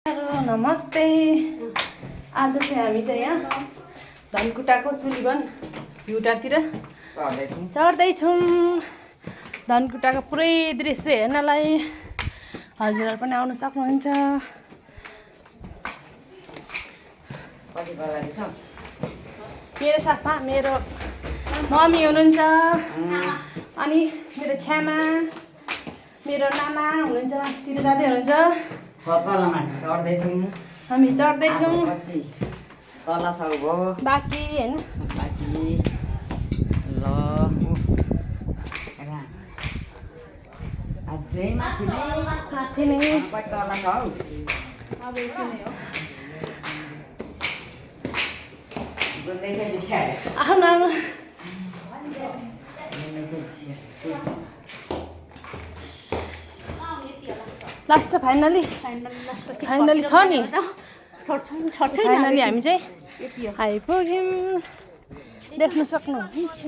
नमस्ते। आज चाहिँ हामी चाहिँ यहाँ धनकुटाको सुलिवन भ्यूटातिर चढ्दैछौँ। धनकुटाको पुरै दृश्य हेर्नलाई हजुरहरू पनि आउन सक्नुहुन्छ। मेरो साथमा मेरो मम्मी हुनुहुन्छ, अनि मेरो छ्यामा, मेरो नाना हुनुहुन्छ, मास्तिर जाँदै हुनुहुन्छ। हामी चढ्दैछौँ बाँकी होइन। माथि नै आफ्नो लास्ट फाइनली छ नि। फाइनली हामी चाहिँ आइपुग्यौँ। देख्न सक्नुहुन्छ